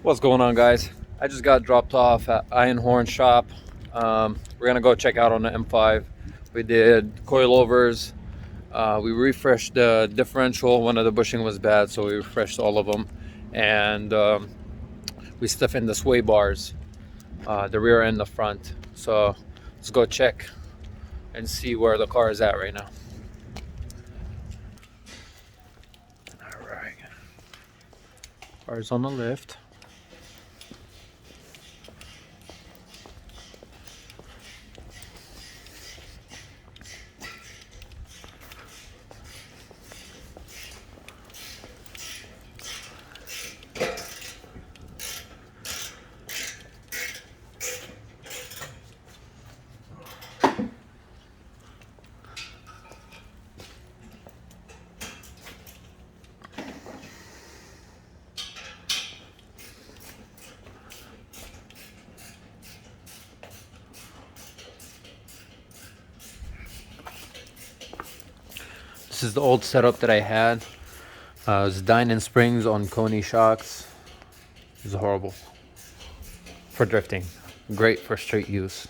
What's going on, guys? I just got dropped off at Horn shop. We're gonna go check out on the M5. We did coilovers. We refreshed the differential. One of the bushing was bad, so we refreshed all of them, and we stiffened the sway bars, the rear and the front. So let's go check and see where the car is at right now. All right, car's on the lift. This is the old setup that I had. It was Dynon springs on Coney shocks. It was horrible for drifting. Great for street use.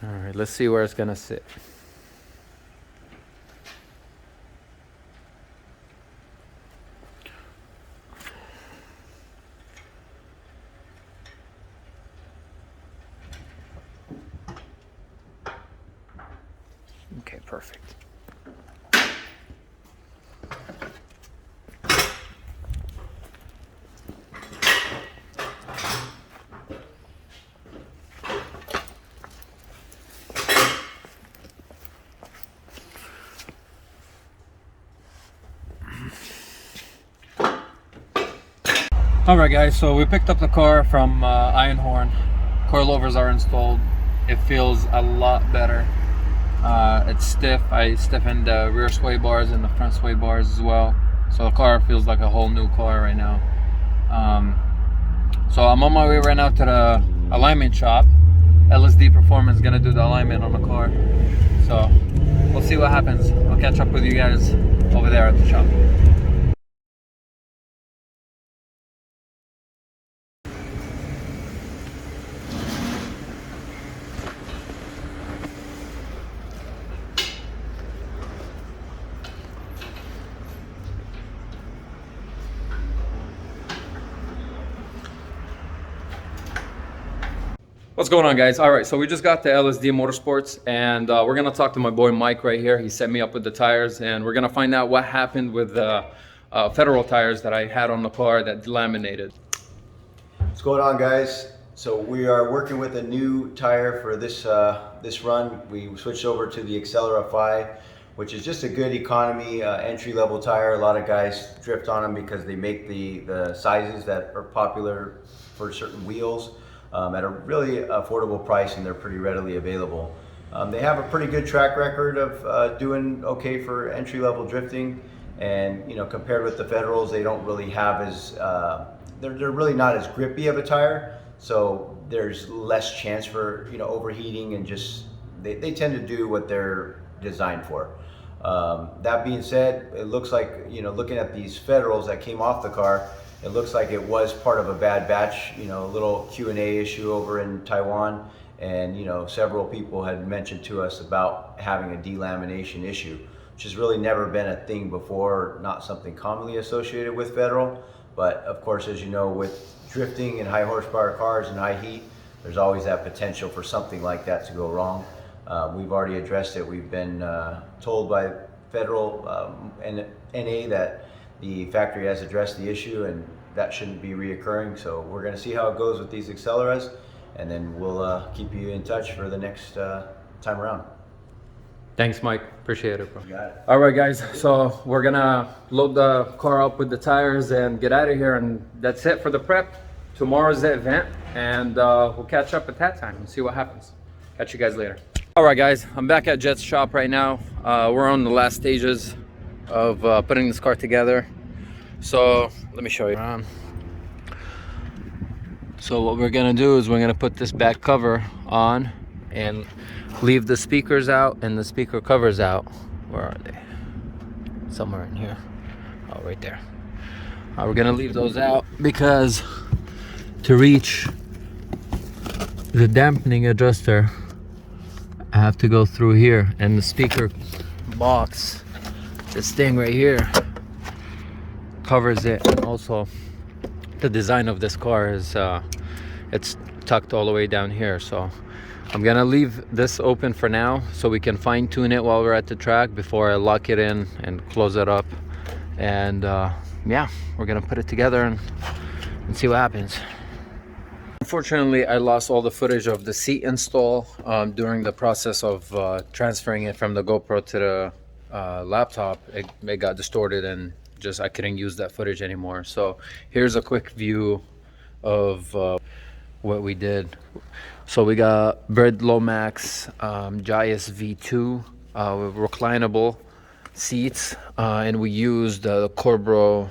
All right, let's see where it's gonna sit. Okay, perfect. All right, guys, so we picked up the car from Horn. Coilovers are installed. It feels a lot better. It's stiff. I stiffened the rear sway bars and the front sway bars as well. So the car feels like a whole new car right now. So I'm on my way right now to the alignment shop. LSD Performance is gonna do the alignment on the car. So we'll see what happens. I'll catch up with you guys over there at the shop. What's going on, guys? All right, so we just got the LSD Motorsports, and we're gonna talk to my boy Mike right here. He set me up with the tires, and we're gonna find out what happened with the federal tires that I had on the car that delaminated. What's going on, guys? So we are working with a new tire for this this run. We switched over to the Accelera Fi, which is just a good economy entry-level tire. A lot of guys drift on them because they make the sizes that are popular for certain wheels at a really affordable price, and they're pretty readily available. They have a pretty good track record of doing okay for entry-level drifting, and compared with the Federals, they don't really have as they're really not as grippy of a tire, so there's less chance for overheating, and just they tend to do what they're designed for. That being said, it looks like looking at these Federals that came off the car, it looks like it was part of a bad batch, a little Q&A issue over in Taiwan, and several people had mentioned to us about having a delamination issue, which has really never been a thing before, not something commonly associated with Federal. But of course, as you know, with drifting and high horsepower cars and high heat, there's always that potential for something like that to go wrong. We've already addressed it. We've been told by Federal and NA that the factory has addressed the issue, and that shouldn't be reoccurring. So we're going to see how it goes with these Acceleras, and then we'll keep you in touch for the next time around. Thanks, Mike. Appreciate it, bro. You got it. All right, guys. So we're gonna load the car up with the tires and get out of here, and that's it for the prep. Tomorrow's the event, and we'll catch up at that time and see what happens. Catch you guys later. All right, guys. I'm back at Jet's shop right now. We're on the last stages of putting this car together. So let me show you around. So what we're gonna do is we're gonna put this back cover on, and leave the speakers out and the speaker covers out. Where are they? Somewhere in here. Oh, right there. We're gonna leave those out because to reach the dampening adjuster I have to go through here, and the speaker box, this thing right here, covers it. And also the design of this car is it's tucked all the way down here, so I'm gonna leave this open for now so we can fine-tune it while we're at the track before I lock it in and close it up. And yeah, we're gonna put it together and see what happens. Unfortunately, I lost all the footage of the seat install during the process of transferring it from the GoPro to the laptop. It got distorted and just I couldn't use that footage anymore. So here's a quick view of what we did. So we got Bird Lomax Gias V2 reclinable seats, and we used the Corbro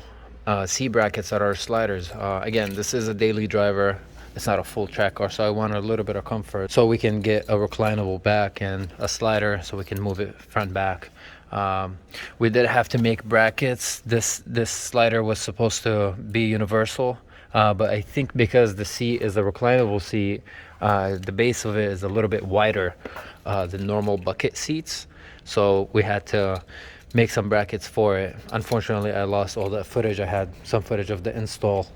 seat brackets that are sliders. Again, this is a daily driver. It's not a full track car, so I want a little bit of comfort. So we can get a reclinable back and a slider so we can move it front back. We did have to make brackets. This slider was supposed to be universal, but I think because the seat is a reclinable seat, the base of it is a little bit wider than normal bucket seats. So we had to make some brackets for it. Unfortunately, I lost all that footage. I had some footage of the install.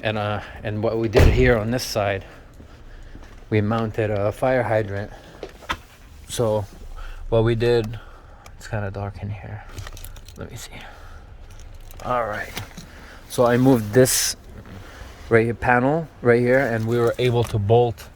And what we did here on this side, we mounted a fire hydrant. So what we did, it's kind of dark in here. Let me see. All right. So I moved this panel right here, and we were able to bolt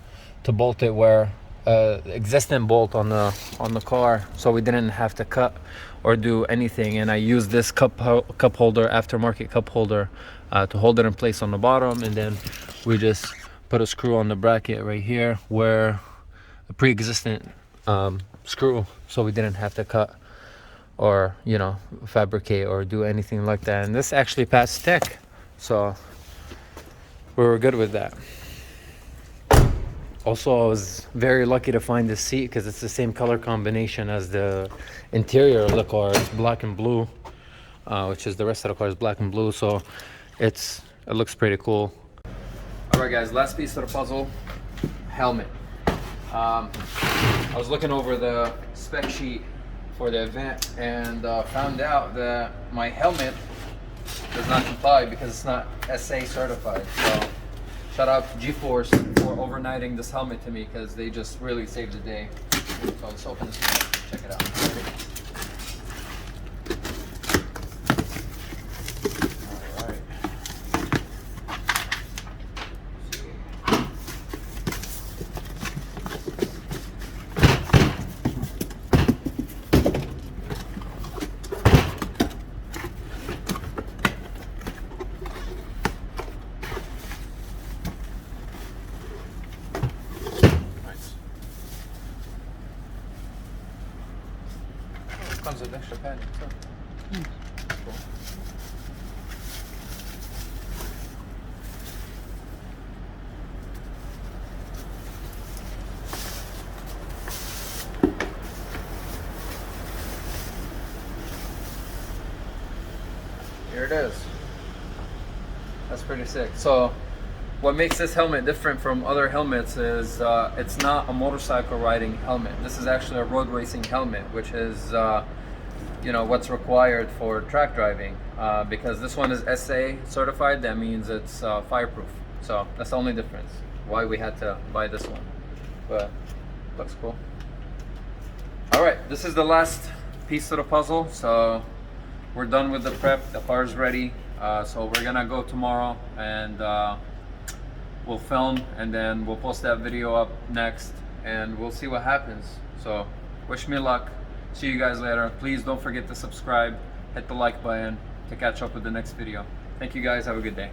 it where existing bolt on the car, so we didn't have to cut or do anything. And I used this cup holder, aftermarket cup holder, to hold it in place on the bottom, and then we just put a screw on the bracket right here where a pre-existing screw, so we didn't have to cut or fabricate or do anything like that. And this actually passed tech, so we were good with that. Also, I was very lucky to find this seat because it's the same color combination as the interior of the car. It's black and blue, which is the rest of the car is black and blue, so it looks pretty cool. All right, guys, last piece of the puzzle: helmet. I was looking over the spec sheet for the event and found out that my helmet does not comply because it's not SA certified. So shout out to G-Force for overnighting this helmet to me, because they just really saved the day. So let's open this one. Check it out. All right. Comes with extra padding too. Cool. Here it is. That's pretty sick. So what makes this helmet different from other helmets is it's not a motorcycle riding helmet. This is actually a road racing helmet, which is what's required for track driving. Because this one is SA certified, that means it's fireproof. So that's the only difference why we had to buy this one. But looks cool. All right, this is the last piece of the puzzle. So we're done with the prep. The car's ready. So we're gonna go tomorrow and we'll film, and then we'll post that video up next, and we'll see what happens. So wish me luck. See you guys later. Please don't forget to subscribe, hit the like button to catch up with the next video. Thank you guys. Have a good day.